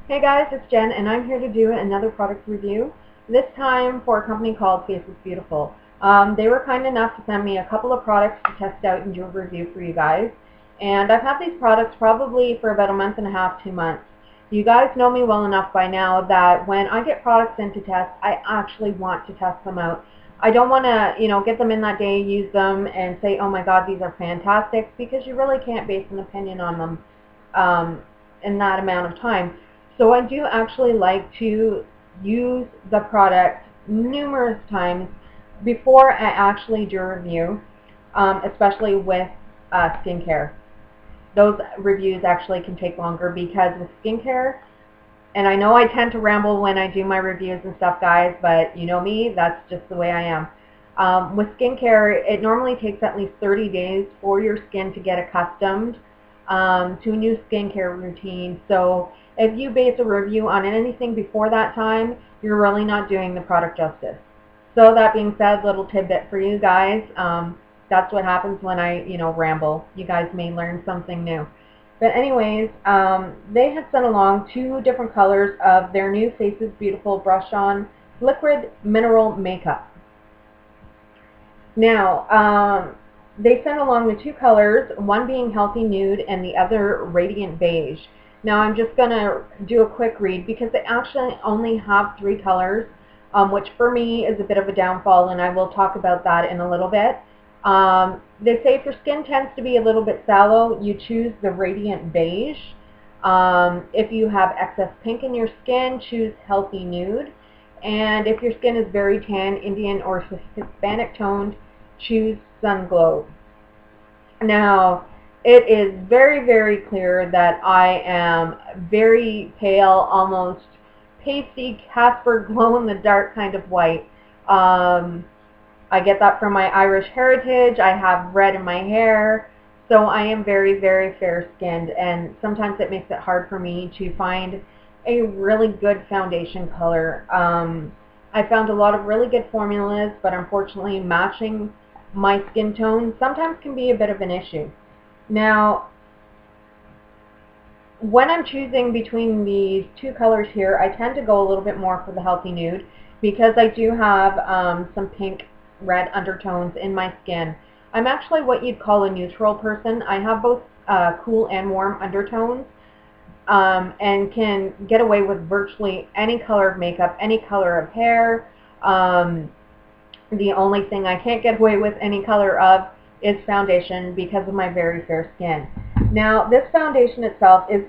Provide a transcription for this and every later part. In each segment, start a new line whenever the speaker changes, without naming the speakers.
Hey guys, it's Jen and I'm here to do another product review, this time for a company called Face is Beautiful. They were kind enough to send me a couple of products to test out and do a review for you guys. And I've had these products probably for about a month and a half, 2 months. You guys know me well enough by now that when I get products in to test, I actually want to test them out. I don't want to, get them in that day, use them, and say, oh my god, these are fantastic, because you really can't base an opinion on them in that amount of time. So I do actually like to use the product numerous times before I actually do a review, especially with skincare. Those reviews actually can take longer because with skincare, and I know I tend to ramble when I do my reviews and stuff, guys, but you know me, that's just the way I am. With skincare, it normally takes at least 30 days for your skin to get accustomed to a new skincare routine. So if you base a review on anything before that time, you're really not doing the product justice. So that being said, little tidbit for you guys. That's what happens when I, ramble. You guys may learn something new. But anyways, they had sent along 2 different colors of their new Face is Beautiful Brush On Liquid Mineral Makeup. Now, they sent along the 2 colors, one being Healthy Nude and the other Radiant Beige. Now I'm just going to do a quick read because they actually only have 3 colors, which for me is a bit of a downfall, and I will talk about that in a little bit. They say if your skin tends to be a little bit sallow, you choose the Radiant Beige. If you have excess pink in your skin, choose Healthy Nude. And if your skin is very tan, Indian, or Hispanic toned, choose Sun Glow. Now, it is very, very clear that I am very pale, almost pasty, Casper, glow-in-the-dark kind of white. I get that from my Irish heritage. I have red in my hair, so I am very, very fair-skinned, and sometimes it makes it hard for me to find a really good foundation color. I found a lot of really good formulas, but unfortunately matching my skin tone sometimes can be a bit of an issue. Now, when I'm choosing between these 2 colors here, I tend to go a little bit more for the Healthy Nude because I do have some pink red undertones in my skin. I'm actually what you'd call a neutral person. I have both cool and warm undertones, and can get away with virtually any color of makeup, any color of hair. The only thing I can't get away with any color of is foundation because of my very fair skin. Now, this foundation itself is,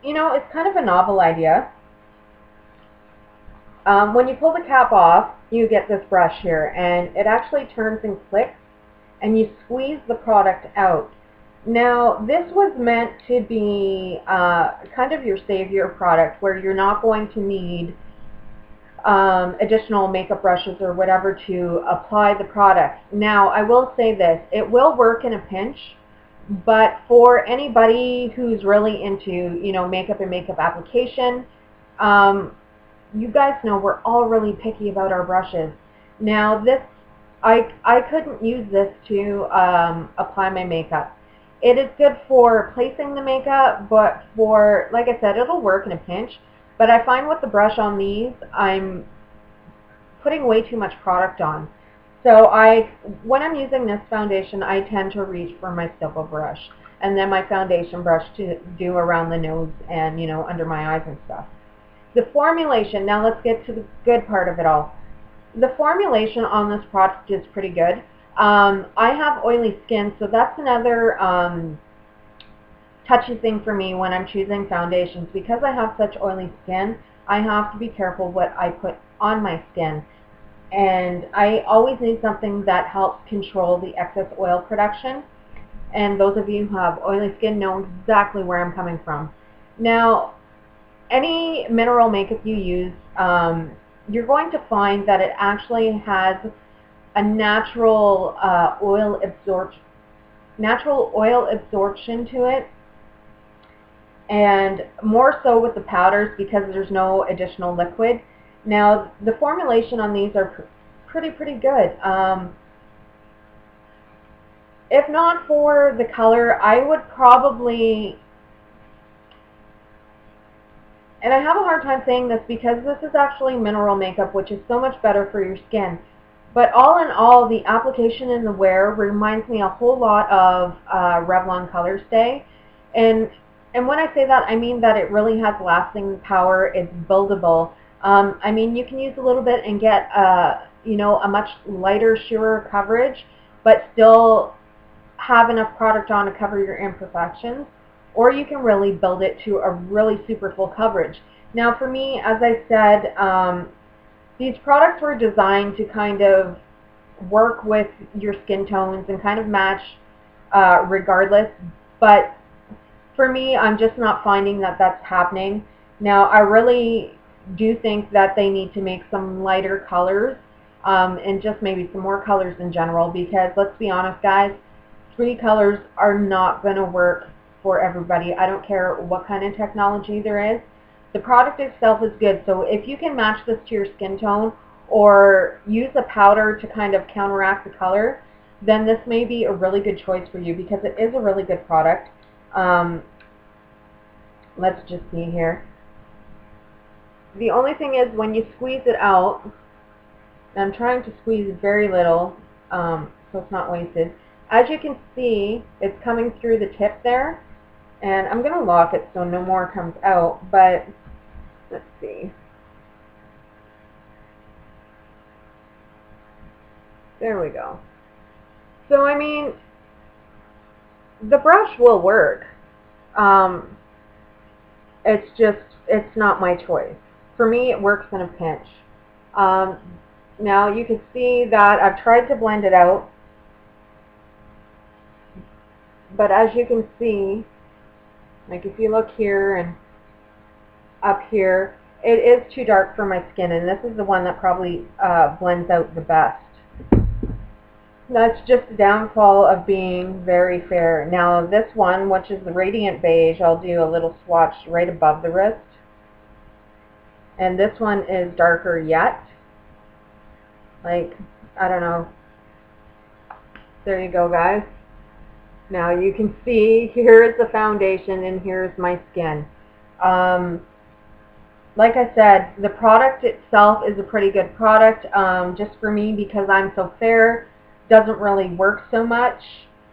it's kind of a novel idea. When you pull the cap off, you get this brush here, and it actually turns and clicks, and you squeeze the product out. Now, this was meant to be kind of your savior product where you're not going to need additional makeup brushes or whatever to apply the product. Now, I will say this, it will work in a pinch, but for anybody who's really into, makeup and makeup application, you guys know we're all really picky about our brushes. Now, this, I couldn't use this to apply my makeup. It is good for placing the makeup, but for, like I said, it'll work in a pinch. But I find with the brush on these, I'm putting way too much product on. So when I'm using this foundation, I tend to reach for my stipple brush and then my foundation brush to do around the nose and, under my eyes and stuff. The formulation, now let's get to the good part of it all. The formulation on this product is pretty good. I have oily skin, so that's another touchy thing for me when I'm choosing foundations. Because I have such oily skin, I have to be careful what I put on my skin. And I always need something that helps control the excess oil production. And those of you who have oily skin know exactly where I'm coming from. Now, any mineral makeup you use, you're going to find that it actually has a natural oil absorption to it, and more so with the powders because there's no additional liquid. Now, the formulation on these are pretty good. If not for the color, I would probably And I have a hard time saying this because this is actually mineral makeup, which is so much better for your skin. But all in all, the application and the wear reminds me a whole lot of Revlon Color Stay. And when I say that, I mean that it really has lasting power. It's buildable. I mean, you can use a little bit and get you know, a much lighter, sheerer coverage, but still have enough product on to cover your imperfections. Or you can really build it to a really super full coverage. Now, for me, as I said, these products were designed to kind of work with your skin tones and kind of match regardless, but for me, I'm just not finding that that's happening. Now, I really do think that they need to make some lighter colors and just maybe some more colors in general, because let's be honest, guys, 3 colors are not going to work for everybody. I don't care what kind of technology there is. The product itself is good, so if you can match this to your skin tone or use a powder to kind of counteract the color, then this may be a really good choice for you because it is a really good product. Let's just see here. The only thing is when you squeeze it out, and I'm trying to squeeze very little so it's not wasted. As you can see, it's coming through the tip there, and I'm going to lock it so no more comes out, but let's see. There we go. So, I mean, the brush will work. It's not my choice. For me, it works in a pinch. Now, you can see that I've tried to blend it out, but as you can see, like if you look here and up here, it is too dark for my skin, and this is the one that probably blends out the best. That's just the downfall of being very fair. Now this one, which is the Radiant Beige, I'll do a little swatch right above the wrist. And this one is darker yet. Like, I don't know. There you go, guys. Now you can see here is the foundation and here's my skin. Like I said, the product itself is a pretty good product. Just for me, because I'm so fair, doesn't really work so much.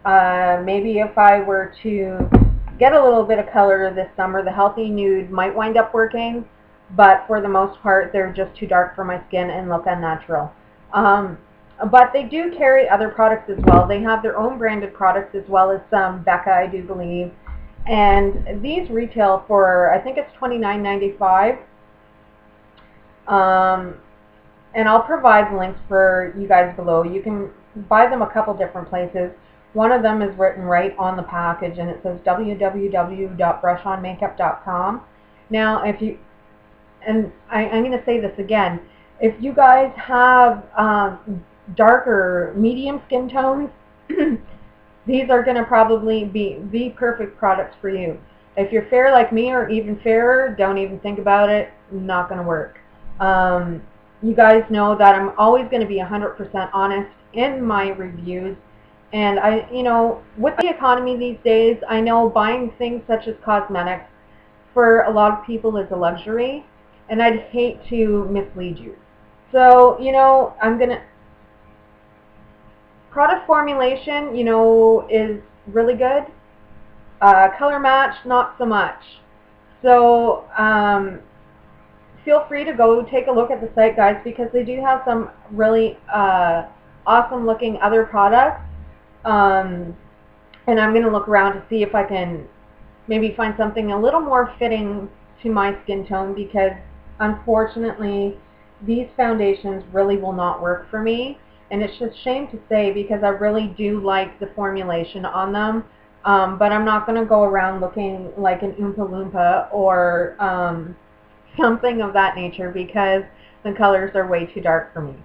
Maybe if I were to get a little bit of color this summer, the Healthy Nude might wind up working, but for the most part, they're just too dark for my skin and look unnatural. But they do carry other products as well. They have their own branded products as well as some Becca, I do believe. And these retail for, I think it's $29.95. And I'll provide links for you guys below. You can buy them a couple different places. One of them is written right on the package, and it says www.brushonmakeup.com. Now, if you, and I'm going to say this again, if you guys have darker, medium skin tones, these are going to probably be the perfect products for you. If you're fair like me or even fairer, don't even think about it. Not going to work. You guys know that I'm always going to be 100% honest in my reviews. And you know, with the economy these days, I know buying things such as cosmetics for a lot of people is a luxury, and I'd hate to mislead you. So, you know, product formulation, you know, is really good. Color match, not so much. So, feel free to go take a look at the site, guys, because they do have some really awesome looking other products. And I'm going to look around to see if I can maybe find something a little more fitting to my skin tone, because unfortunately these foundations really will not work for me. And it's just a shame to say, because I really do like the formulation on them. But I'm not going to go around looking like an Oompa Loompa or something of that nature, because the colors are way too dark for me.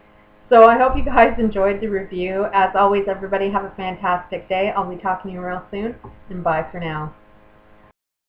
So I hope you guys enjoyed the review. As always, everybody have a fantastic day. I'll be talking to you real soon, and bye for now.